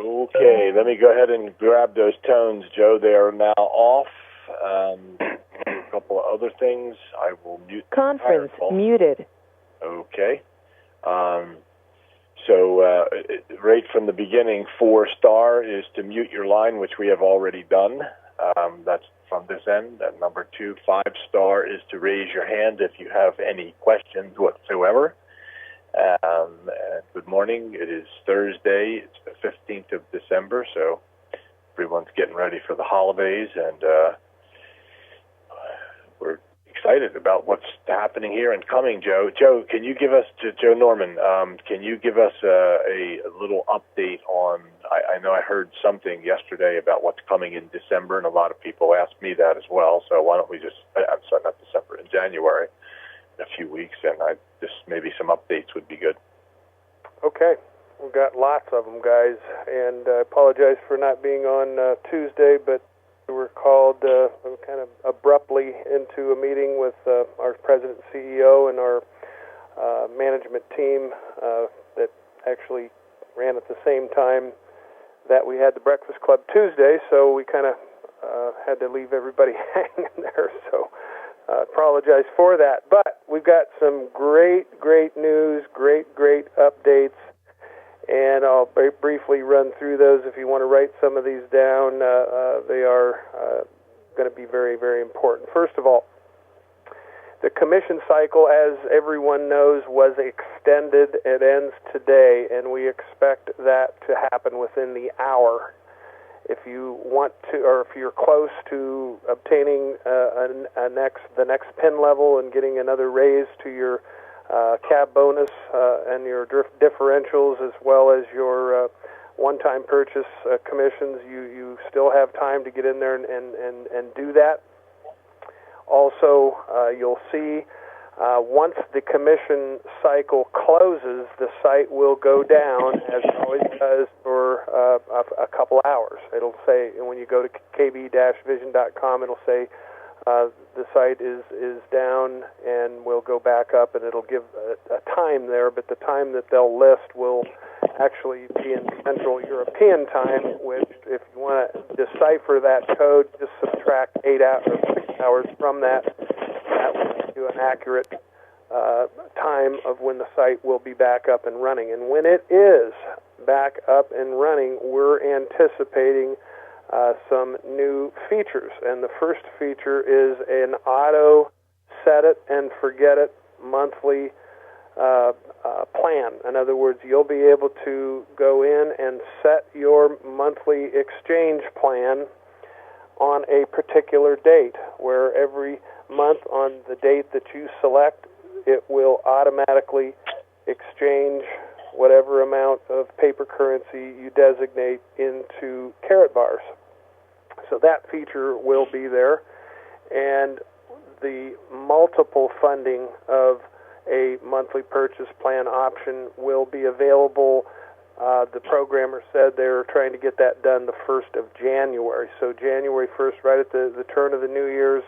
Okay, let me go ahead and grab those tones, Joe. They are now off. A couple of other things. I will mute. Conference muted. Okay. So right from the beginning, 4* is to mute your line, which we have already done. That's from this end. And number 2, 5* is to raise your hand if you have any questions whatsoever. Good morning. It is Thursday. It's the 15th of December, so everyone's getting ready for the holidays, and we're excited about what's happening here and coming, Joe. Joe, can you give us, Joe Norman, can you give us a little update on, I know I heard something yesterday about what's coming in December, and a lot of people asked me that as well, so why don't we just, I'm sorry, not December, in January, in a few weeks, and just maybe some updates would be good. Okay. We've got lots of them, guys, and I apologize for not being on Tuesday, but we were called kind of abruptly into a meeting with our president and CEO and our management team that actually ran at the same time that we had the Breakfast Club Tuesday, so we kind of had to leave everybody hanging there, so apologize for that. But we've got some great news, great updates, and I'll briefly run through those. If you want to write some of these down, they are going to be very important. First of all, the commission cycle, as everyone knows, was extended. It ends today, and we expect that to happen within the hour. If you want to, or if you're close to obtaining the next pin level and getting another raise to your cab bonus and your differentials, as well as your one-time purchase commissions, you still have time to get in there and do that. Also, you'll see once the commission cycle closes, the site will go down, as it always does, for a couple hours. It'll say, when you go to kb-vision.com, it'll say the site is down, and we'll go back up, and it'll give a time there, but the time that they'll list will actually be in Central European time, which, if you want to decipher that code, just subtract 8 hours or 6 hours from that. That will give you an accurate time of when the site will be back up and running. And when it is back up and running, we're anticipating some new features. And the first feature is an auto set it and forget it monthly plan. In other words, you'll be able to go in and set your monthly exchange plan on a particular date, where every month on the date that you select, it will automatically exchange whatever amount of paper currency you designate into carat bars. So that feature will be there, and the multiple funding of a monthly purchase plan option will be available. The programmer said they were trying to get that done the 1st of January. So January 1st, right at the turn of the New Year's,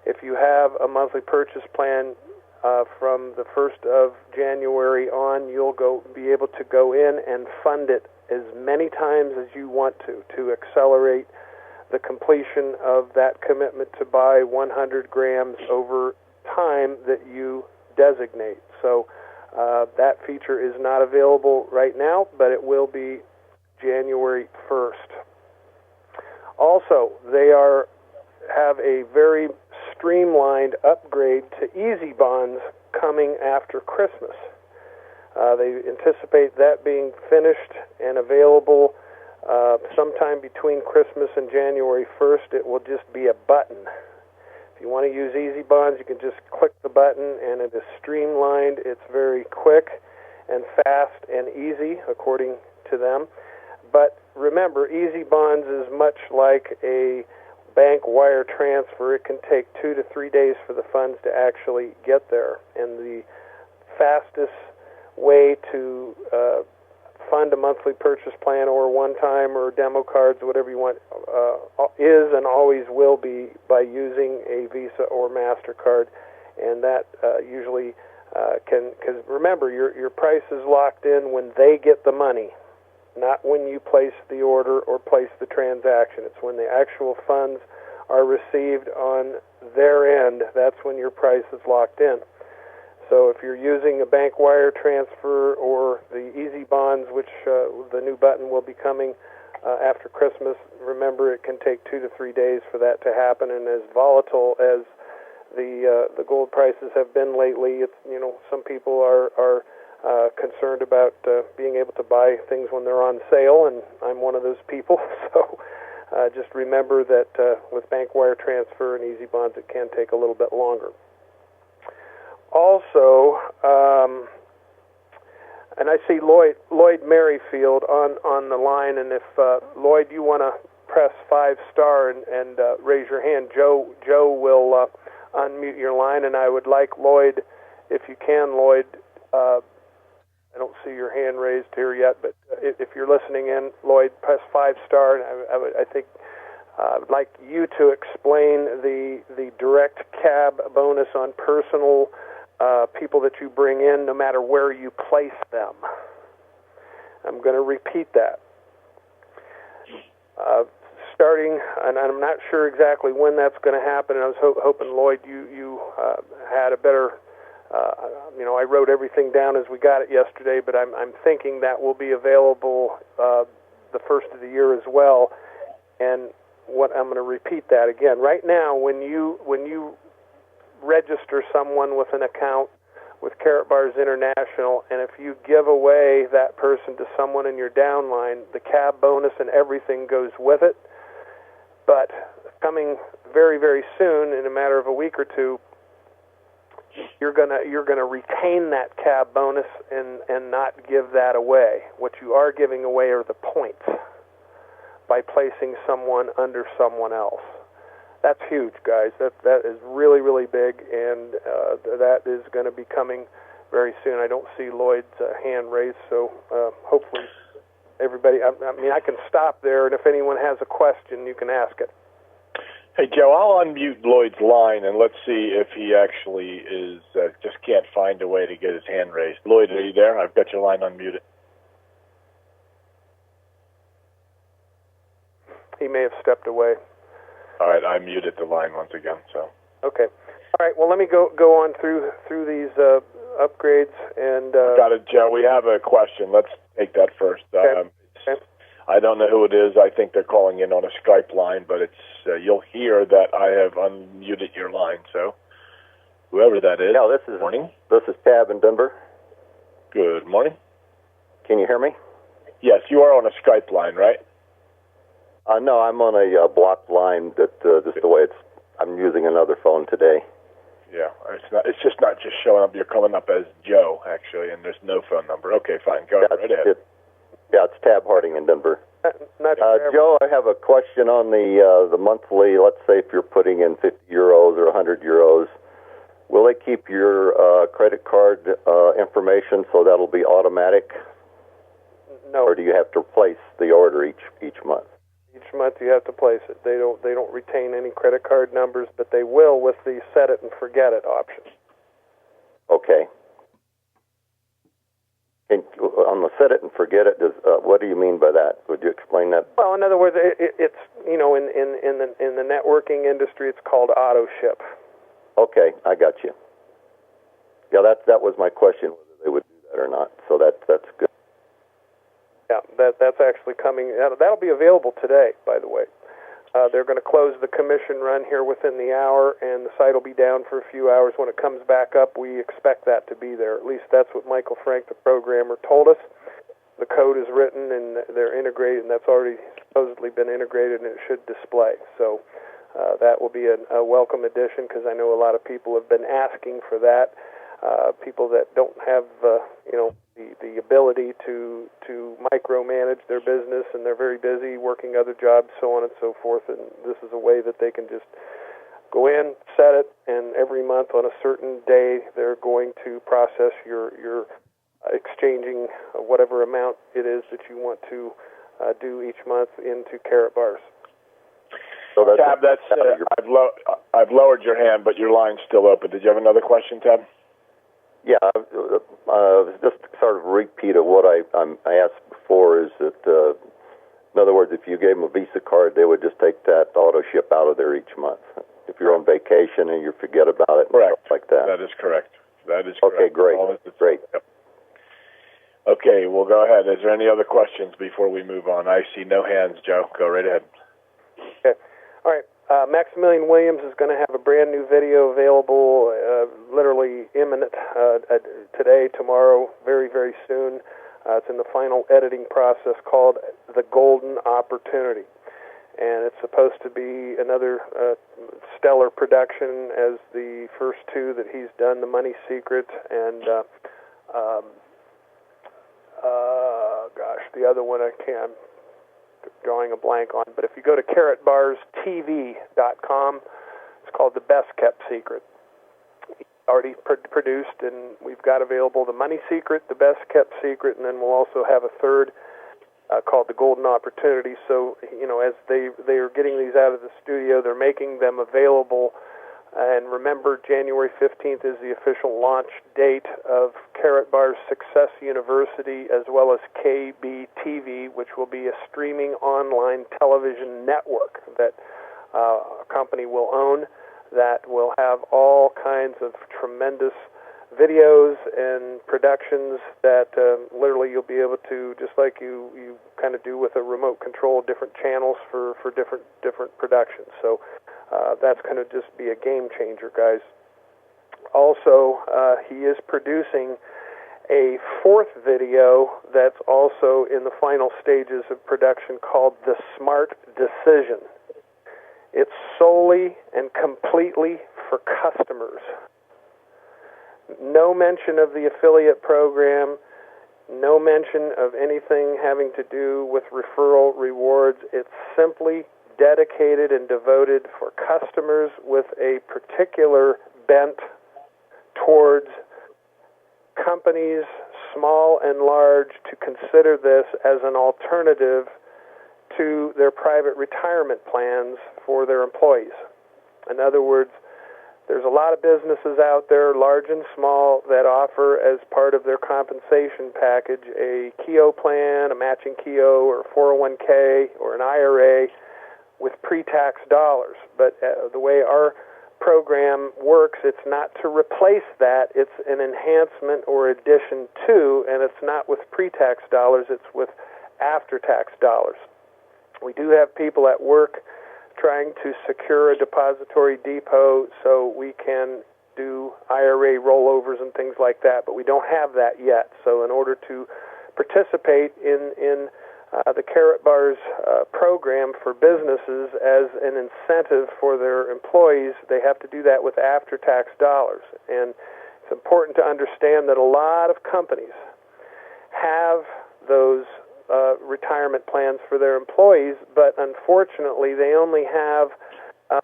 if you have a monthly purchase plan from the 1st of January on, you'll be able to go in and fund it as many times as you want to accelerate the completion of that commitment to buy 100 grams over time that you designate. So that feature is not available right now, but it will be January 1st. Also, they have a very streamlined upgrade to Easy Bonds coming after Christmas. They anticipate that being finished and available sometime between Christmas and January 1st. It will just be a button. If you want to use Easy Bonds, you can just click the button, and it is streamlined. It's very quick and fast and easy, according to them. But remember, Easy Bonds is much like a bank wire transfer. It can take 2 to 3 days for the funds to actually get there. And the fastest way to fund a monthly purchase plan or one-time or demo cards, whatever you want, is and always will be by using a Visa or MasterCard. And that usually because remember, your price is locked in when they get the money. not when you place the order or place the transaction. It's when the actual funds are received on their end. That's when your price is locked in. So if you're using a bank wire transfer or the Easy Bonds, which the new button will be coming after Christmas, remember it can take 2 to 3 days for that to happen. And as volatile as the gold prices have been lately, it's, some people are concerned about being able to buy things when they're on sale, and I'm one of those people. So just remember that with bank wire transfer and Easy Bonds, it can take a little bit longer. Also, and I see Lloyd Merrifield on the line, and if Lloyd, you want to press 5-star and raise your hand, Joe will unmute your line, and I would like Lloyd, if you can, Lloyd. I don't see your hand raised here yet, but if you're listening in, Lloyd, press 5-star, and I think I would like you to explain the direct cab bonus on personal people that you bring in, no matter where you place them. I'm going to repeat that. Starting, and I'm not sure exactly when that's going to happen, and I was hoping, Lloyd, you had a better, I wrote everything down as we got it yesterday, but I'm thinking that will be available the first of the year as well. And what I'm going to repeat that again. Right now, when you register someone with an account with Karatbars International, and if you give away that person to someone in your downline, the cab bonus and everything goes with it. But coming very, very soon, in a matter of a week or two, you're gonna retain that cab bonus and not give that away. What you are giving away are the points by placing someone under someone else. That's huge, guys. That is really, really big, and that is going to be coming very soon. I don't see Lloyd's hand raised, so hopefully everybody. I can stop there, and if anyone has a question, you can ask it. Hey, Joe, I'll unmute Lloyd's line, and let's see if he actually is just can't find a way to get his hand raised. Lloyd, are you there? I've got your line unmuted. He may have stepped away. All right, I muted the line once again. So. Okay. All right. Well, let me go on through these upgrades and. Got it, Joe. We have a question. Let's take that first. Okay. I don't know who it is. I think they're calling in on a Skype line, but it's you'll hear that I have unmuted your line. So, whoever that is. Yeah, this is morning. This is Tab in Denver. Good morning. Can you hear me? Yes, you are on a Skype line, right? No, I'm on a blocked line. That just the way it's. I'm using another phone today. Yeah, it's just not showing up. You're coming up as Joe, actually, and there's no phone number. Okay, fine. Go right ahead. It's Tab Harding in Denver. Joe, I have a question on the monthly. Let's say if you're putting in 50 euros or 100 euros, will they keep your credit card information so that'll be automatic? No. Or do you have to place the order each month? Each month you have to place it. They don't retain any credit card numbers, but they will with the set it and forget it option. Okay. And on the set it and forget it, what do you mean by that? Would you explain that? Well, in other words, it's in the networking industry, it's called auto ship. Okay, I got you. Yeah, that was my question, whether they would do that or not. So that's good. Yeah, that's actually coming. That'll be available today, by the way. They're going to close the commission run here within the hour, and the site will be down for a few hours. When it comes back up, we expect that to be there. At least that's what Michael Frank, the programmer, told us. The code is written, and they're integrated, and that's already supposedly been integrated, and it should display. So that will be a welcome addition, because I know a lot of people have been asking for that. People that don't have, the ability to micromanage their business, and they're very busy working other jobs, so on and so forth. And this is a way that they can just go in, set it, and every month on a certain day, they're going to process your exchanging whatever amount it is that you want to do each month into Karatbars. So Tab, I've lowered your hand, but your line's still open. Did you have another question, Tab? Yeah, just sort of repeat of what I asked before is that, in other words, if you gave them a Visa card, they would just take that auto ship out of there each month. If you're on vacation and you forget about it and Correct. stuff like that. That is correct. That is okay, correct. great. Great. Yep. Okay, well, go ahead. Is there any other questions before we move on? I see no hands, Joe. Go right ahead. Okay. All right. Maximilian Williams is going to have a brand new video available literally imminent today, tomorrow, very, very soon. It's in the final editing process called The Golden Opportunity. And it's supposed to be another stellar production as the first two that he's done, The Money Secret and, the other one I'm drawing a blank on. But if you go to carrotbarstv.com, it's called The Best Kept Secret. Already produced, and we've got available The Money Secret, The Best Kept Secret, and then we'll also have a third called The Golden Opportunity. So, as they are getting these out of the studio, they're making them available. And remember, January 15th is the official launch date of Carrot Bar's Success University, as well as KBTV, which will be a streaming online television network that a company will own, that will have all kinds of tremendous videos and productions that literally you'll be able to, just like you kind of do with a remote control, different channels for different productions. So that's going to just be a game changer, guys. Also, he is producing a fourth video that's also in the final stages of production called The Smart Decision. It's solely and completely for customers. No mention of the affiliate program, no mention of anything having to do with referral rewards. It's simply dedicated and devoted for customers with a particular bent towards companies, small and large, to consider this as an alternative to their private retirement plans for their employees. In other words, there's a lot of businesses out there, large and small, that offer as part of their compensation package a KEO plan, a matching KEO, or a 401k, or an IRA with pre-tax dollars. But the way our program works, it's not to replace that. It's an enhancement or addition to, and it's not with pre-tax dollars, it's with after-tax dollars. We do have people at work trying to secure a depository depot so we can do IRA rollovers and things like that, but we don't have that yet. So in order to participate in the Carrot Bar's program for businesses as an incentive for their employees, they have to do that with after-tax dollars. And it's important to understand that a lot of companies have those retirement plans for their employees, but unfortunately they only have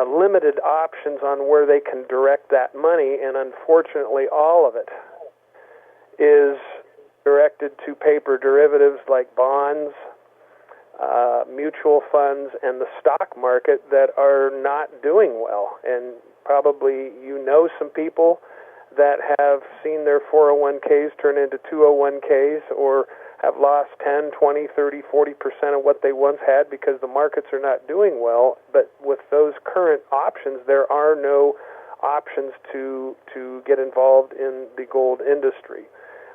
limited options on where they can direct that money, and unfortunately all of it is directed to paper derivatives like bonds, mutual funds, and the stock market that are not doing well. And probably some people that have seen their 401ks turn into 201ks, or have lost 10, 20, 30, 40% of what they once had because the markets are not doing well. But with those current options, there are no options to get involved in the gold industry.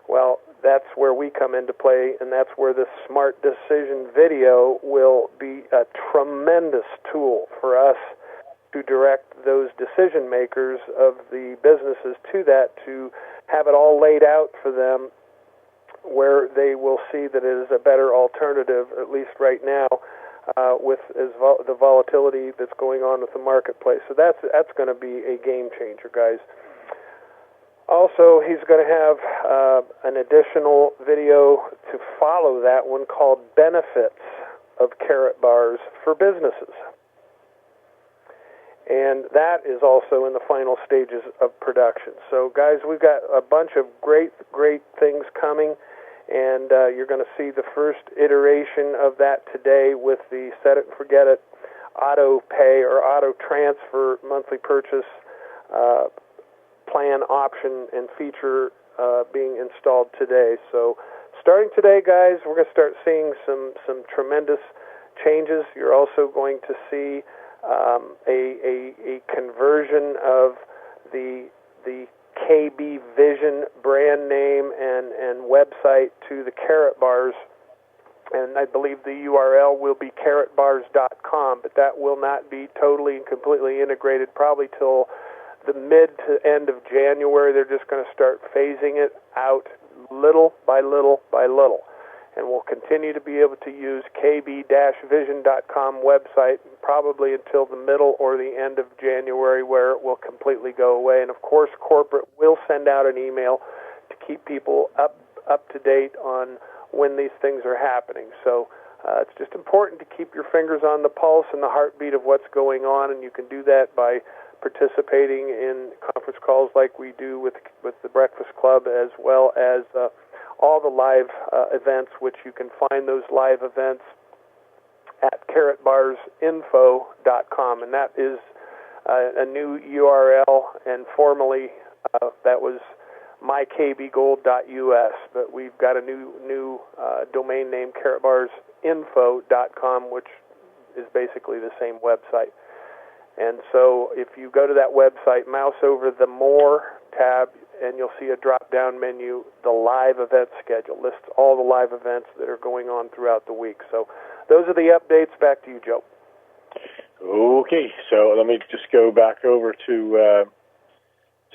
Well, that's where we come into play, and that's where this Smart Decision video will be a tremendous tool for us to direct those decision makers of the businesses to that, to have it all laid out for them where they will see that it is a better alternative, at least right now, with the volatility that's going on with the marketplace. So that's going to be a game changer, guys. Also, he's going to have an additional video to follow that one called Benefits of Carrot Bars for Businesses. And that is also in the final stages of production. So, guys, we've got a bunch of great things coming, and you're going to see the first iteration of that today with the Set It and Forget It auto pay or auto transfer monthly purchase plan option and feature being installed today. So starting today, guys, we're going to start seeing some tremendous changes. You're also going to see a conversion of the KB Vision brand name and website to the Carrot Bars, and I believe the URL will be carrotbars.com, but that will not be totally and completely integrated probably till the mid to end of January. They're just going to start phasing it out little by little by little, and we'll continue to be able to use kb-vision.com website probably until the middle or the end of January, where it will completely go away. And of course, corporate will send out an email to keep people up to date on when these things are happening. So it's just important to keep your fingers on the pulse and the heartbeat of what's going on, and you can do that by participating in conference calls like we do with the Breakfast Club, as well as all the live events, which you can find those live events at carrotbarsinfo.com, and that is a new URL, and formerly that was mykbgold.us, but we've got a new domain name, carrotbarsinfo.com, which is basically the same website. And so if you go to that website, mouse over the More tab, and you'll see a drop-down menu. The live event schedule lists all the live events that are going on throughout the week. So those are the updates. Back to you, Joe. Okay, so let me just go back over to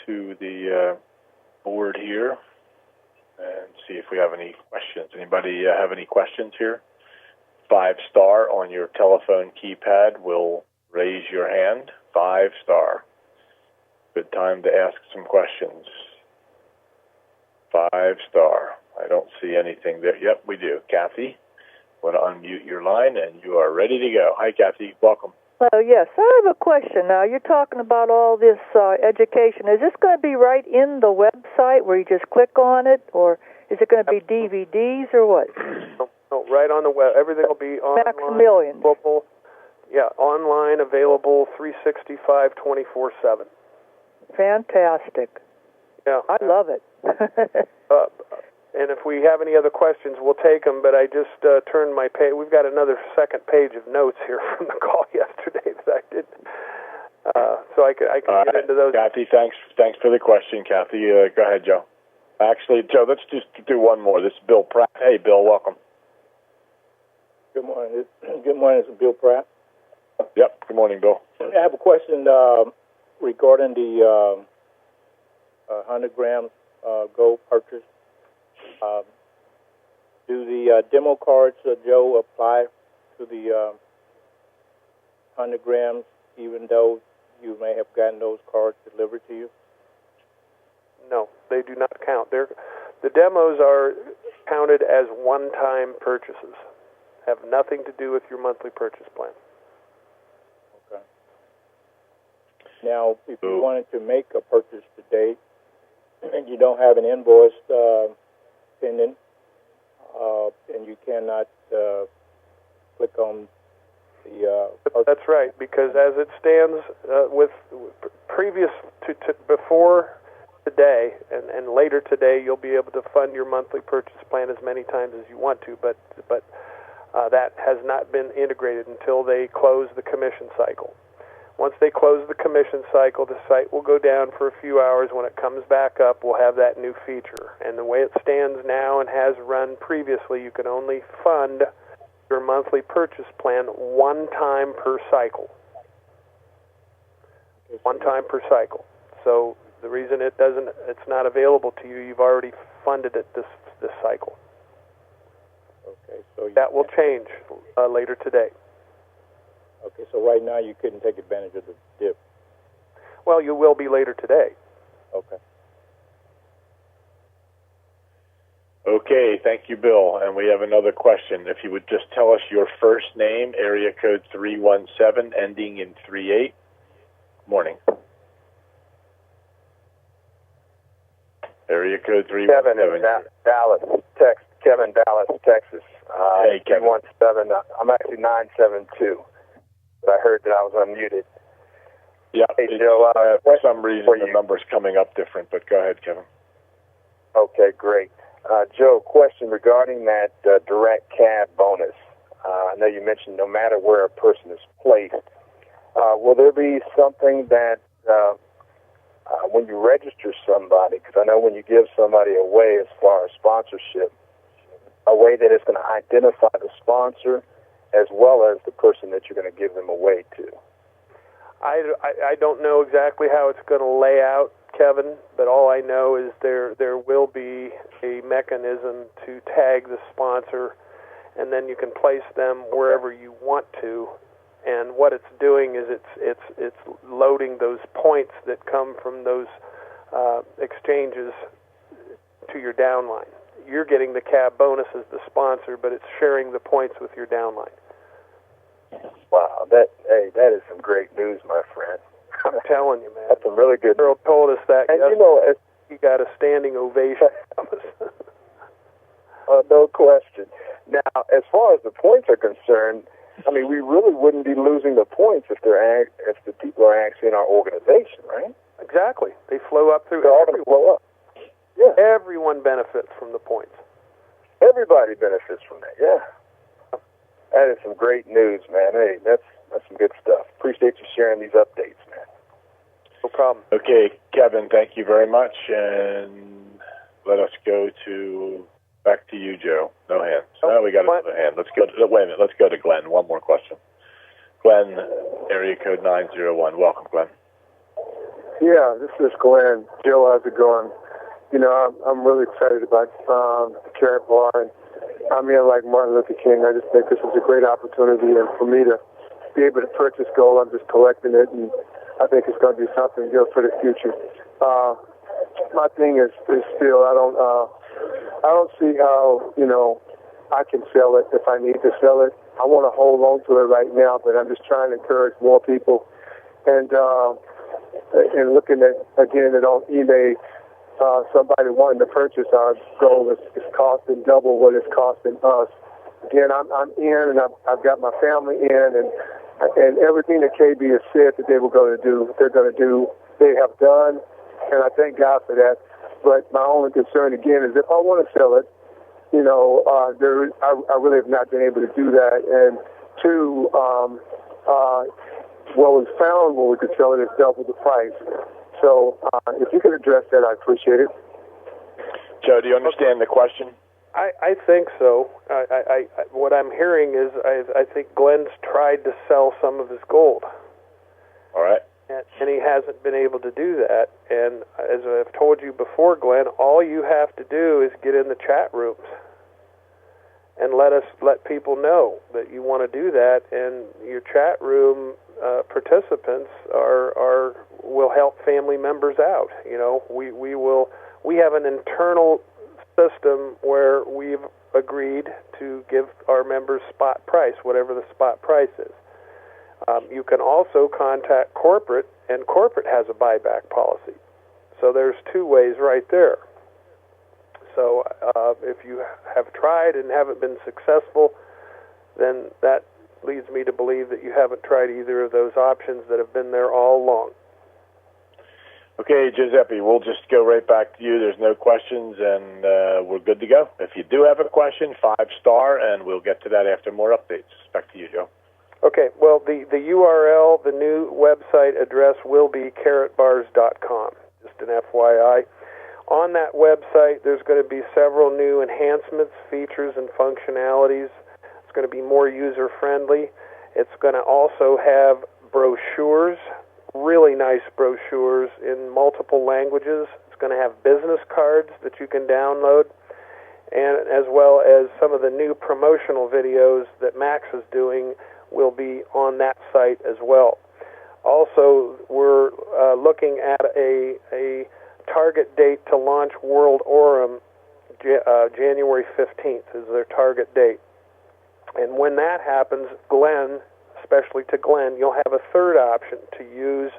the board here and see if we have any questions. Anybody have any questions here? 5-star on your telephone keypad will raise your hand. 5-star. Good time to ask some questions. 5-star. I don't see anything there. Yep, we do. Kathy, want to unmute your line, and you are ready to go. Hi, Kathy. Welcome. Hello, yes. I have a question. Now, you're talking about all this education. Is this going to be right in the website where you just click on it, or is it going to be DVDs or what? No, right on the web. Everything will be online. Maximilian. Available. Yeah, online, available 365, 24/7. Fantastic. Yeah, I love it. And if we have any other questions, we'll take them, but I just turned my page. We've got another second page of notes here from the call yesterday that I did. So I can get into those. Kathy, thanks for the question, Kathy. Go ahead, Joe. Actually, Joe, let's just do one more. This is Bill Pratt. Hey, Bill, welcome. Good morning. Good morning. This is Bill Pratt. Yep. Good morning, Bill. I have a question regarding the 100 grams gold purchase. Do the demo cards, Joe, apply to the 100 grams, even though you may have gotten those cards delivered to you? No, they do not count. The demos are counted as one-time purchases. Have nothing to do with your monthly purchase plan. Okay. Now, if you wanted to make a purchase today and you don't have an invoice pending, and you cannot click on the... That's right, because as it stands with previous to before today and later today, you'll be able to fund your monthly purchase plan as many times as you want to, but that has not been integrated until they close the commission cycle. Once they close the commission cycle, the site will go down for a few hours. When it comes back up, we'll have that new feature. And the way it stands now and has run previously, you can only fund your monthly purchase plan one time per cycle. One time per cycle. So the reason it's not available to you, you've already funded it this cycle. Okay, so that will change later today. Okay, so right now you couldn't take advantage of the dip. Well, you will be later today. Okay. Okay, thank you, Bill. And we have another question. If you would just tell us your first name, area code 317, ending in 38. Morning. Area code 317. Kevin in Dallas, Texas. Kevin, Dallas, Texas. Hey, Kevin. 317. I'm actually 972. But I heard that I was unmuted. Yeah, hey, Joe, for some reason the number's coming up different, but go ahead, Kevin. Okay, great. Joe, question regarding that direct cab bonus. I know you mentioned no matter where a person is placed. Will there be something that when you register somebody, because I know when you give somebody away as far as sponsorship, a way that it's going to identify the sponsor as well as the person that you're going to give them away to? I don't know exactly how it's going to lay out, Kevin, but all I know is there will be a mechanism to tag the sponsor, and then you can place them wherever you want to. And what it's doing is it's loading those points that come from those exchanges to your downline. You're getting the cab bonus as the sponsor, but it's sharing the points with your downline. Wow, that is some great news, my friend. I'm telling you, man. That's some really good Earl told us that and yesterday. He got a standing ovation from us. No question. Now, as far as the points are concerned, I mean, we really wouldn't be losing the points if the people are actually in our organization, right? Exactly. They flow up through. They're all going to flow up. Yeah. Everyone benefits from the points. Everybody benefits from that. Yeah. That is some great news, man. Hey, that's some good stuff. Appreciate you sharing these updates, man. No problem. Okay, Kevin, thank you very much, and let us go back to you, Joe. No hands. Oh, we got another hand. Wait a minute. Let's go to Glenn. One more question. Glenn, area code 901. Welcome, Glenn. Yeah, this is Glenn. Joe, how's it going? You know, I'm really excited about the Carrot Bar, and I'm here like Martin Luther King. I just think this is a great opportunity, and for me to be able to purchase gold, I'm just collecting it, and I think it's going to be something good for the future. My thing is still, I don't see how, I can sell it if I need to sell it. I want to hold on to it right now, but I'm just trying to encourage more people. And looking at, again, it on eBay, somebody wanting to purchase our gold is costing double what it's costing us. Again, I'm in, and I've got my family in, and everything that KB has said that they were going to do, they're going to do, they have done, and I thank God for that. But my only concern, again, is if I want to sell it, I really have not been able to do that. And two, what was found when we could sell it is double the price. So if you could address that, I appreciate it. Joe, do you understand the question? I think so. I what I'm hearing is I think Glenn's tried to sell some of his gold. All right. And he hasn't been able to do that. And as I've told you before, Glenn, all you have to do is get in the chat rooms and let people know that you want to do that. And your chat room participants will help family members out. We have an internal system where we've agreed to give our members spot price, whatever the spot price is. You can also contact corporate, and corporate has a buyback policy. So there's two ways right there. So if you have tried and haven't been successful, then that leads me to believe that you haven't tried either of those options that have been there all along. Okay, Giuseppe, we'll just go right back to you. There's no questions, and we're good to go. If you do have a question, 5-star, and we'll get to that after more updates. Back to you, Joe. Okay, well, the URL, the new website address will be carrotbars.com, just an FYI. On that website, there's going to be several new enhancements, features, and functionalities. It's going to be more user-friendly. It's going to also have brochures, really nice brochures in multiple languages. It's going to have business cards that you can download, and as well as some of the new promotional videos that Max is doing will be on that site as well. Also, we're looking at a target date to launch World Orem. January 15th is their target date. And when that happens, Glenn, especially to Glenn, you'll have a third option to use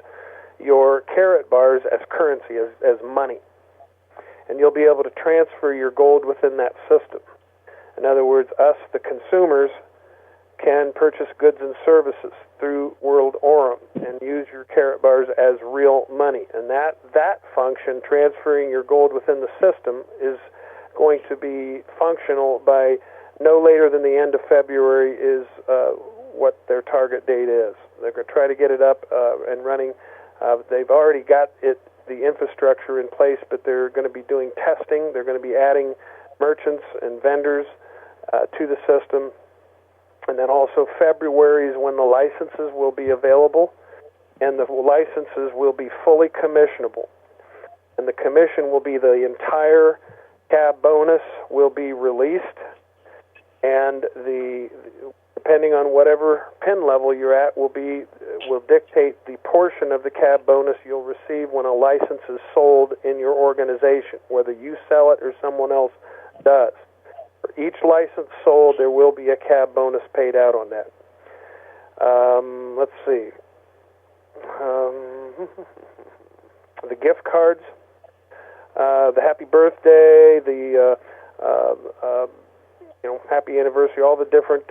your Carrot Bars as currency, as money. And you'll be able to transfer your gold within that system. In other words, us, the consumers, can purchase goods and services through World Orem and use your Carrot Bars as real money. And that function, transferring your gold within the system, is going to be functional by no later than the end of February is what their target date is. They're going to try to get it up and running. They've already got the infrastructure in place, but they're going to be doing testing. They're going to be adding merchants and vendors to the system. And then also February is when the licenses will be available, and the licenses will be fully commissionable. And the commission will be the entire cab bonus will be released, and depending on whatever PIN level you're at will dictate the portion of the cab bonus you'll receive when a license is sold in your organization, whether you sell it or someone else does. For each license sold, there will be a cab bonus paid out on that. Let's see. The gift cards, the happy birthday, the happy anniversary, all the different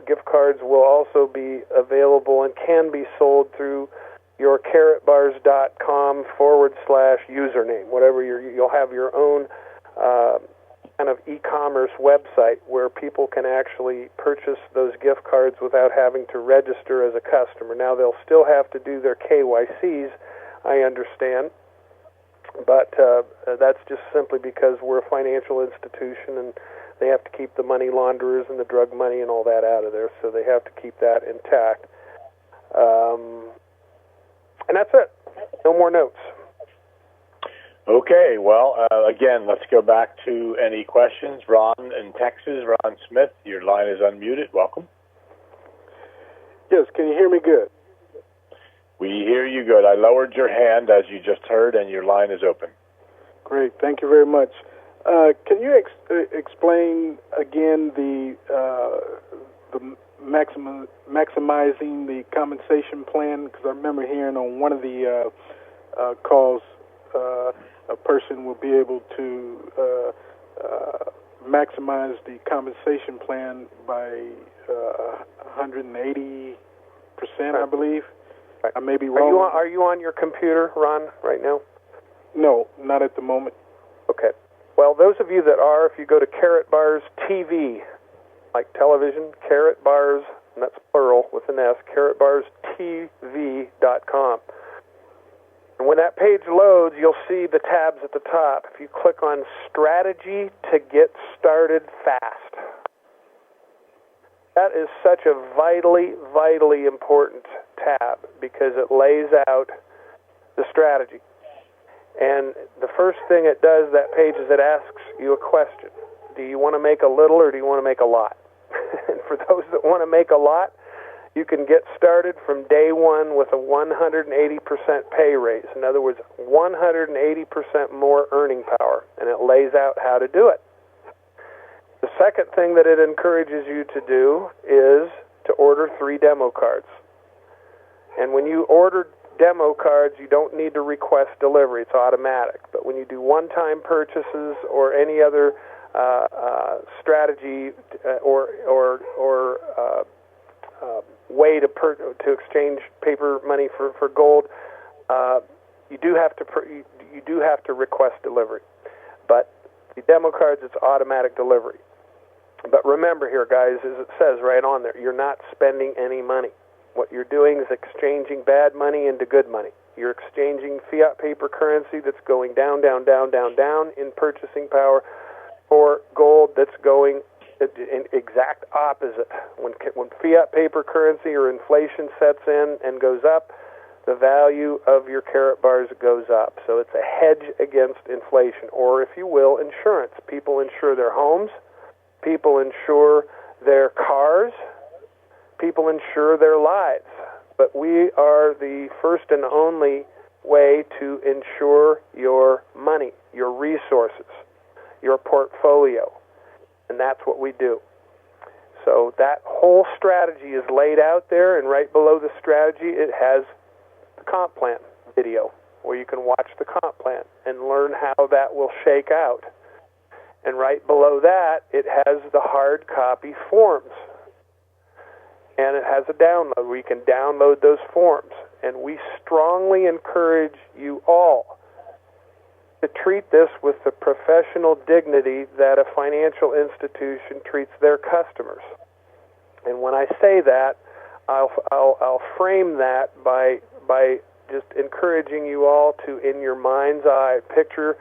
gift cards will also be available and can be sold through your carrotbars.com/username. Whatever you'll have your own kind of e-commerce website where people can actually purchase those gift cards without having to register as a customer. Now, they'll still have to do their KYCs, I understand, but that's just simply because we're a financial institution and they have to keep the money launderers and the drug money and all that out of there, so they have to keep that intact. And that's it. No more notes. Okay, well, again, let's go back to any questions. Ron in Texas, Ron Smith, your line is unmuted. Welcome. Yes, can you hear me good? We hear you good. I lowered your hand, as you just heard, and your line is open. Great, thank you very much. Can you explain again the maximizing the compensation plan? Because I remember hearing on one of the calls a person will be able to maximize the compensation plan by 180%, I believe. Right. I may be wrong. Are you on your computer, Ron, right now? No, not at the moment. Okay. Well, those of you that are, if you go to Carrot Bars TV, like television, Carrot Bars, and that's plural with an S, carrotbarstv.com. And when that page loads, you'll see the tabs at the top. If you click on Strategy to Get Started Fast, that is such a vitally, vitally important tab because it lays out the strategy. And the first thing it does, that page, is it asks you a question. Do you want to make a little or do you want to make a lot? And for those that want to make a lot, you can get started from day one with a 180% pay raise. In other words, 180% more earning power, and it lays out how to do it. The second thing that it encourages you to do is to order 3 demo cards. And when you order demo cards, you don't need to request delivery. It's automatic. But when you do one-time purchases or any other strategy or way to exchange paper money for gold, you do have to request delivery. But the demo cards, it's automatic delivery. But remember here, guys, as it says right on there, you're not spending any money. What you're doing is exchanging bad money into good money. You're exchanging fiat paper currency that's going down, down, down, down, down in purchasing power for gold that's going in exact opposite. When fiat paper currency or inflation sets in and goes up, the value of your Carrot Bars goes up. So it's a hedge against inflation, or if you will, insurance. People insure their homes. People insure their cars. People insure their lives. But we are the first and only way to insure your money, your resources, your portfolio. And that's what we do. So that whole strategy is laid out there, and right below the strategy it has the comp plan video where you can watch the comp plan and learn how that will shake out. And right below that it has the hard copy forms. And it has a download where you can download those forms. And we strongly encourage you all to treat this with the professional dignity that a financial institution treats their customers. And when I say that, I'll frame that by just encouraging you all to, in your mind's eye, picture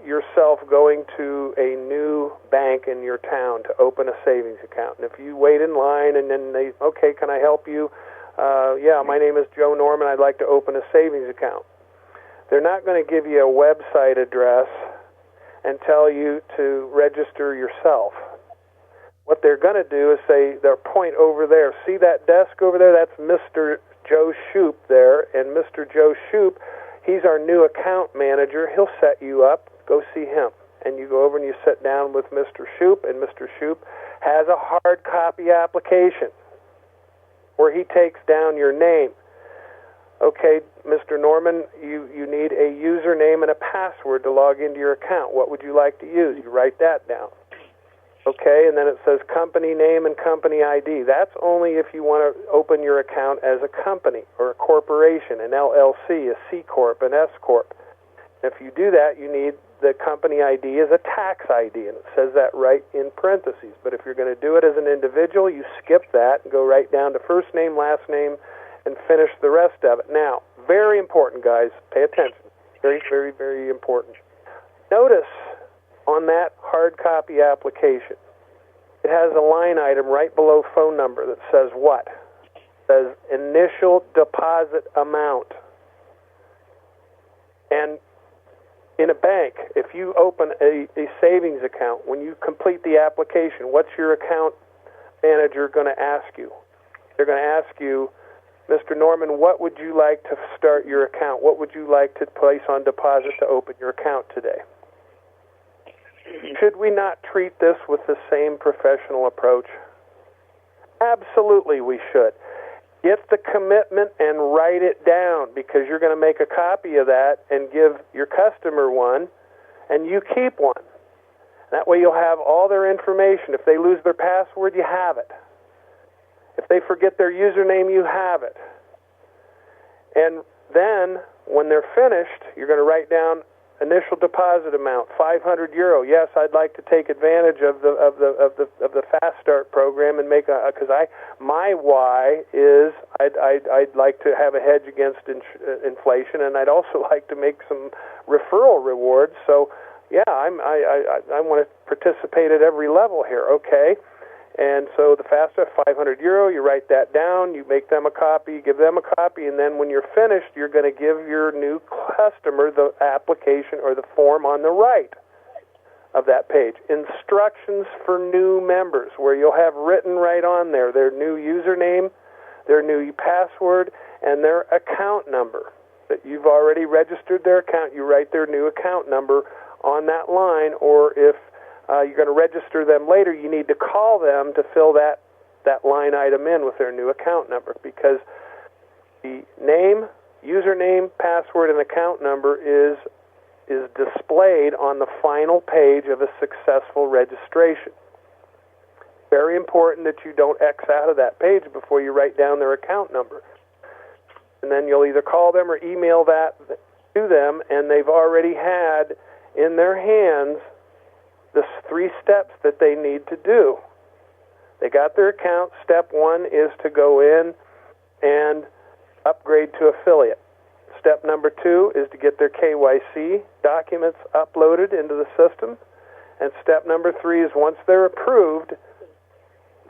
yourself going to a new bank in your town to open a savings account. And if you wait in line and then they, okay, can I help you? Yeah, my name is Joe Norman. I'd like to open a savings account. They're not going to give you a website address and tell you to register yourself. What they're going to do is say, they'll point over there. See that desk over there? That's Mr. Joe Shoop there. And Mr. Joe Shoop, he's our new account manager. He'll set you up. Go see him. And you go over and you sit down with Mr. Shoop, and Mr. Shoop has a hard copy application where he takes down your name. Okay, Mr. Norman, you need a username and a password to log into your account. What would you like to use? You write that down. Okay, and then it says company name and company ID. That's only if you want to open your account as a company or a corporation, an LLC, a C Corp, an S Corp. If you do that, you need the company ID as a tax ID, and it says that right in parentheses. But if you're going to do it as an individual, you skip that and go right down to first name, last name, and finish the rest of it. Now, very important, guys. Pay attention. Very, very, very important. Notice on that hard copy application, it has a line item right below phone number that says what? It says initial deposit amount. And in a bank, if you open a savings account, when you complete the application, what's your account manager going to ask you? They're going to ask you, Mr. Norman, what would you like to start your account? What would you like to place on deposit to open your account today? Should we not treat this with the same professional approach? Absolutely we should. Get the commitment and write it down, because you're going to make a copy of that and give your customer one, and you keep one. That way you'll have all their information. If they lose their password, you have it. If they forget their username, you have it. And then, when they're finished, you're going to write down initial deposit amount, €500. Yes, I'd like to take advantage of the Fast Start program and make because my why is I'd like to have a hedge against inflation, and I'd also like to make some referral rewards. So, yeah, I want to participate at every level here. Okay. And so the Fast Start, €500, you write that down, you make them a copy, give them a copy, and then when you're finished, you're going to give your new customer the application or the form on the right of that page. Instructions for new members, where you'll have written right on there their new username, their new password, and their account number. That you've already registered their account, you write their new account number on that line, or if you're going to register them later, you need to call them to fill that line item in with their new account number, because the name, username, password, and account number is displayed on the final page of a successful registration. Very important that you don't X out of that page before you write down their account number. And then you'll either call them or email that to them, and they've already had in their hands the 3 steps that they need to do. They got their account. Step 1 is to go in and upgrade to affiliate. Step number 2 is to get their KYC documents uploaded into the system. And step number 3 is once they're approved,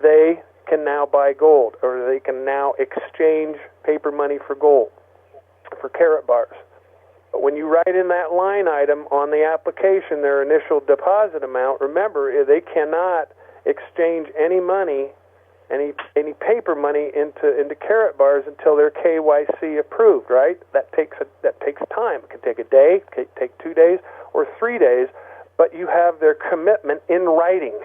they can now buy gold, or they can now exchange paper money for gold, for carat bars. But when you write in that line item on the application their initial deposit amount, remember, they cannot exchange any money, any paper money into carat bars until they're KYC approved, right? That takes time. It can take a day, it can take 2 days, or 3 days, but you have their commitment in writing.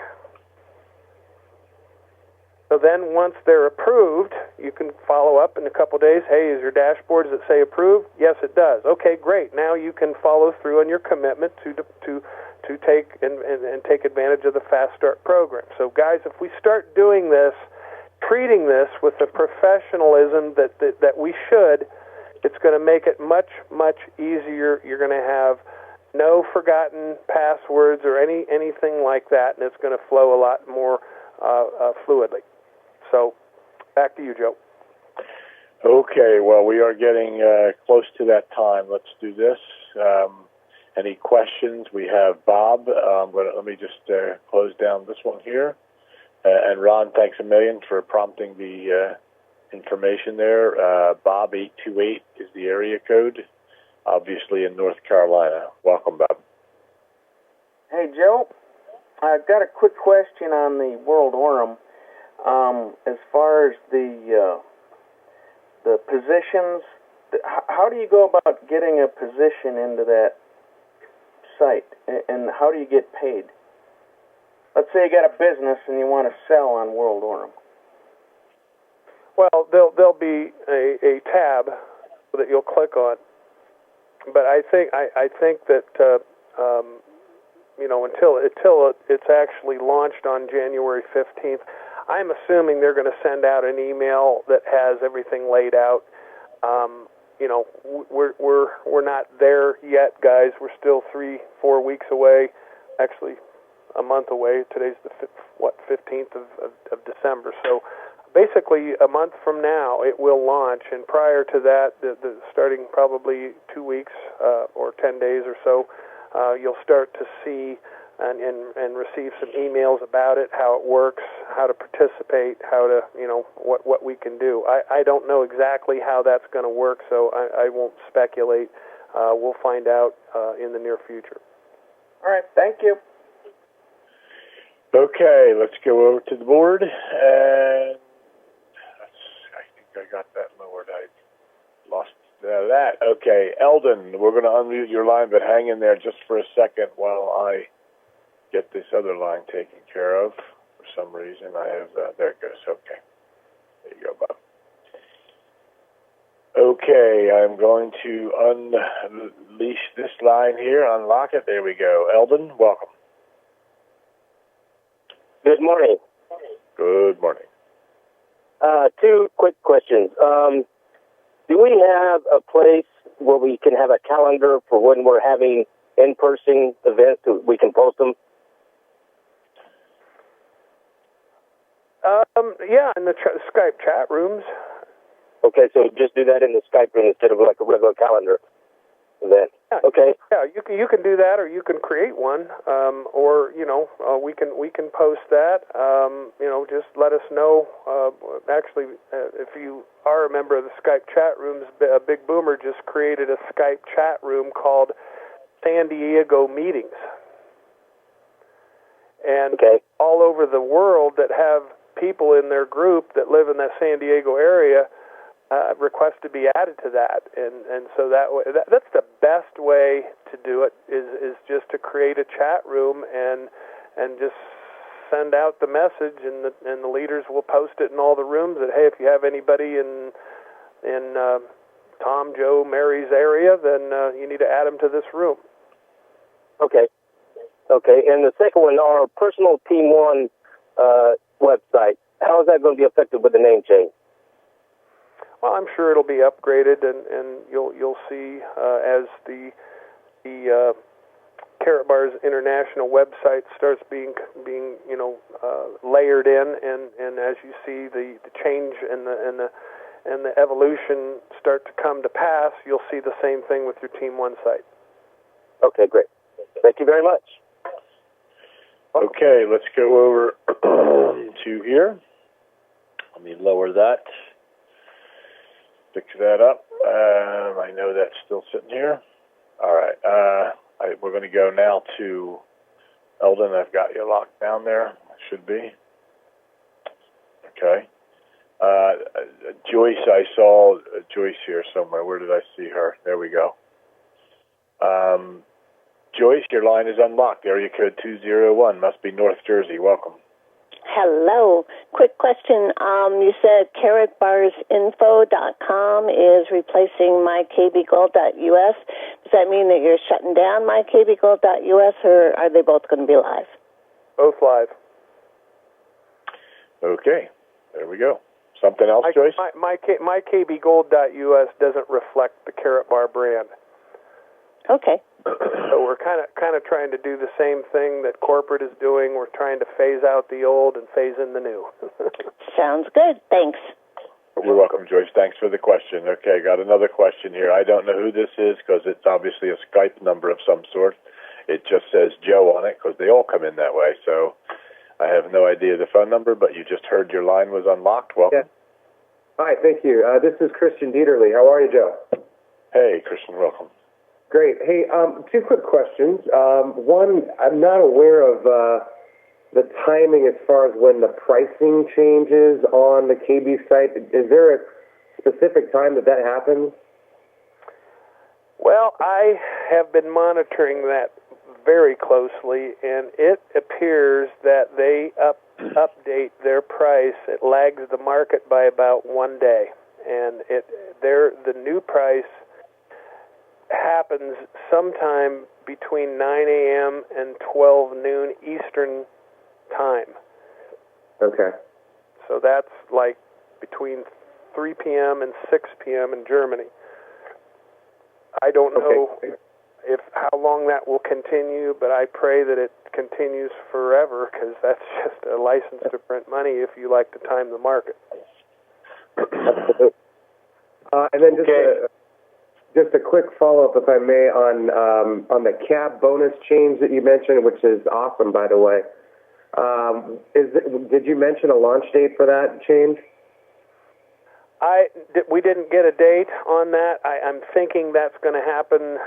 So then once they're approved, you can follow up in a couple days. Hey, is your dashboard, does it say approved? Yes, it does. Okay, great. Now you can follow through on your commitment to take and take advantage of the Fast Start program. So guys, if we start doing this, treating this with the professionalism that we should, It's going to make it much, much easier. You're going to have no forgotten passwords or anything like that, and it's going to flow a lot more fluidly. So, back to you, Joe. Okay, well, we are getting close to that time. Let's do this. Any questions? We have Bob. Let me just close down this one here. And Ron, thanks a million for prompting the information there. Bob 828 is the area code, obviously in North Carolina. Welcome, Bob. Hey, Joe. I've got a quick question on the World Orem. As far as the positions, how do you go about getting a position into that site, and how do you get paid? Let's say you got a business and you want to sell on World Orem. Well, there'll be a tab that you'll click on, but I think that until it's actually launched on January 15th, I'm assuming they're going to send out an email that has everything laid out. We're not there yet, guys. We're still 3-4 weeks away, actually a month away. Today's the 15th of December. So basically a month from now it will launch, and prior to that, starting probably 2 weeks or 10 days or so, you'll start to see and receive some emails about it, how it works, how to participate, how to, what we can do. I don't know exactly how that's going to work, so I won't speculate. We'll find out in the near future. All right, thank you. Okay, let's go over to the board, and I think I got that lowered. I lost that. Okay, Eldon, we're going to unmute your line, but hang in there just for a second while I get this other line taken care of. For some reason, I have, there it goes. Okay. There you go, Bob. Okay, I'm going to unleash this line here, unlock it. There we go. Eldon, welcome. Good morning. Good morning. Two quick questions. Do we have a place where we can have a calendar for when we're having in-person events so we can post them? Yeah, in the Skype chat rooms. Okay, so just do that in the Skype room instead of like a regular calendar event. Yeah, okay. Yeah, you can do that, or you can create one, or we can post that. Just let us know. Actually, if you are a member of the Skype chat rooms, Big Boomer just created a Skype chat room called San Diego Meetings, and all over the world that have people in their group that live in that San Diego area request to be added to that, and so that's the best way to do it is just to create a chat room and just send out the message, and the leaders will post it in all the rooms that, hey, if you have anybody in Tom, Joe, Mary's area, then you need to add them to this room. Okay, and the second one, our personal Team One website, how is that going to be affected with the name change? Well, I'm sure it'll be upgraded, and you'll see as the Carrot Bar's international website starts being layered in, and as you see the change and the evolution start to come to pass, you'll see the same thing with your Team One site. Okay, great. Thank you very much. Okay, let's go over to here. Let me lower that. Fix that up. I know that's still sitting here. All right. We're going to go now to Eldon. I've got you locked down there. Should be. Okay. Joyce, I saw Joyce here somewhere. Where did I see her? There we go. Joyce, your line is unlocked. Area code 201. Must be North Jersey. Welcome. Hello. Quick question. You said carrotbarsinfo.com is replacing mykbgold.us. Does that mean that you're shutting down mykbgold.us, or are they both going to be live? Both live. Okay. There we go. Something else, Joyce? My KBGold.us doesn't reflect the Carrot Bar brand. Okay. So we're kind of trying to do the same thing that corporate is doing. We're trying to phase out the old and phase in the new. Sounds good. Thanks. You're welcome, Joyce. Thanks for the question. Okay, got another question here. I don't know who this is because it's obviously a Skype number of some sort. It just says Joe on it because they all come in that way. So I have no idea the phone number, but you just heard your line was unlocked. Welcome. Yeah. Hi, thank you. This is Christian Dieterle. How are you, Joe? Hey, Christian, welcome. Great. Hey, two quick questions. One, I'm not aware of the timing as far as when the pricing changes on the KB site. Is there a specific time that happens? Well, I have been monitoring that very closely, and it appears that they update their price. It lags the market by about 1 day, and the new price happens sometime between 9 a.m. and 12 noon Eastern time. Okay. So that's like between 3 p.m. and 6 p.m. in Germany. I don't know how long that will continue, but I pray that it continues forever because that's just a license to print money if you like to time the market. And then just a quick follow-up, if I may, on the cab bonus change that you mentioned, which is awesome, by the way. Did you mention a launch date for that change? We didn't get a date on that. I'm thinking that's going to happen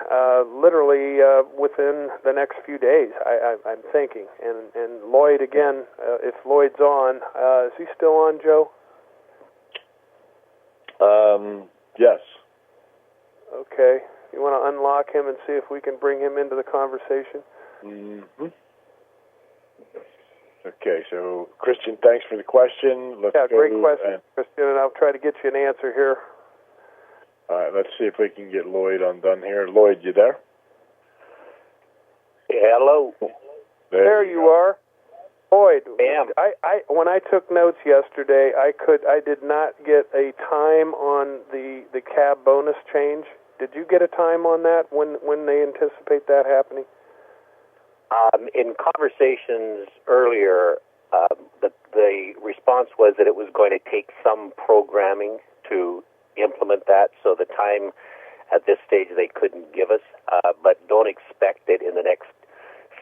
literally within the next few days. I'm thinking. And Lloyd, again, if Lloyd's on, is he still on, Joe? Yes. Okay. You want to unlock him and see if we can bring him into the conversation? Mm-hmm. Okay, so Christian, thanks for the question. Great question, Christian, and I'll try to get you an answer here. All right, let's see if we can get Lloyd undone here. Lloyd, you there? Yeah, hello. There you are. Lloyd, I am. When I took notes yesterday, I did not get a time on the cab bonus change. Did you get a time on that when they anticipate that happening? In conversations earlier, the response was that it was going to take some programming to implement that, so the time at this stage they couldn't give us, but don't expect it in the next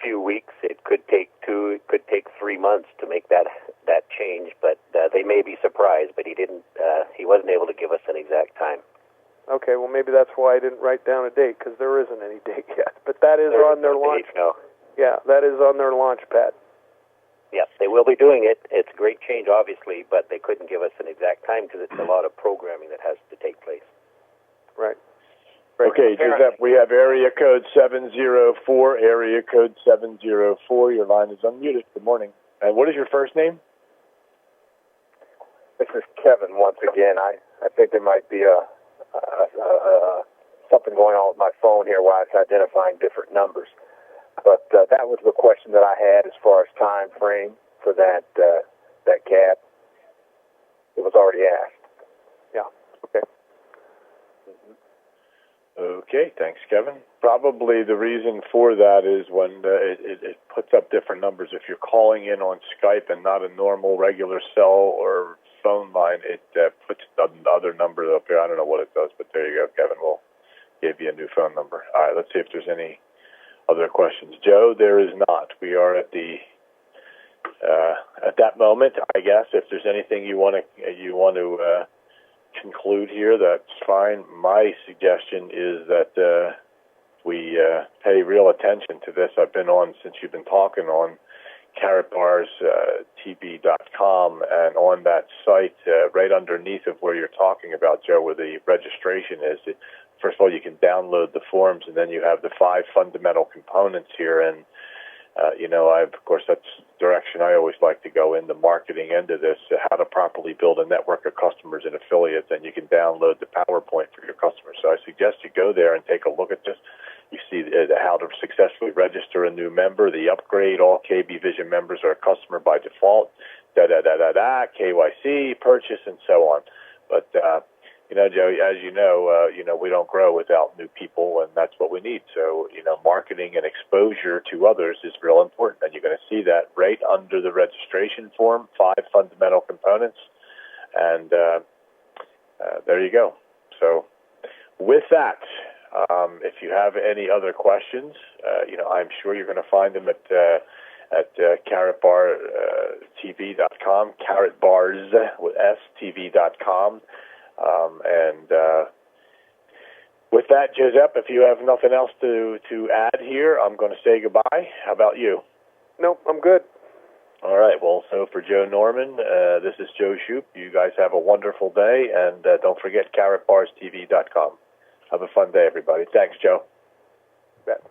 few weeks. It could take 2, it could take 3 months to make that change, but they may be surprised, but he wasn't able to give us an exact time. Okay, well maybe that's why I didn't write down a date, because there isn't any date yet, but that is on their launch. No. Yeah, that is on their launch pad. Yes, they will be doing it. It's a great change, obviously, but they couldn't give us an exact time because it's a lot of programming that has to take place. Right. Okay, Giuseppe, we have area code 704, area code 704. Your line is unmuted. Good morning. And what is your first name? This is Kevin once again. I think there might be something going on with my phone here while it's identifying different numbers. But that was the question that I had as far as time frame for that cab. It was already asked. Yeah. Okay. Okay, thanks, Kevin. Probably the reason for that is when it puts up different numbers. If you're calling in on Skype and not a normal regular cell or phone line, it puts the other number up here. I don't know what it does, but there you go, Kevin. We'll give you a new phone number. All right, let's see if there's any other questions. Joe, there is not. We are at that moment, I guess. If there's anything you want to conclude here, that's fine. My suggestion is that we pay real attention to this. I've been on, since you've been talking, on carrotbarstb.com, and on that site, right underneath of where you're talking about, Joe, where the registration is, first of all, you can download the forms, and then you have the 5 fundamental components here. And, of course, that's the direction I always like to go in, the marketing end of this, how to properly build a network of customers and affiliates, and you can download the PowerPoint for your customers. So I suggest you go there and take a look at this. You see how to successfully register a new member, the upgrade. All KB Vision members are a customer by default. KYC, purchase, and so on. But Joe, as you know, we don't grow without new people, and that's what we need. So, marketing and exposure to others is real important, and you're going to see that right under the registration form, 5 fundamental components, and there you go. So, with that, if you have any other questions, I'm sure you're going to find them at carrotbartv.com, carrotbars with stv.com. And with that, Giuseppe, if you have nothing else to add here, I'm going to say goodbye. How about you? Nope, I'm good. All right. Well, so for Joe Norman, this is Joe Shoop. You guys have a wonderful day, and don't forget carrotbarstv.com. Have a fun day, everybody. Thanks, Joe. Bet.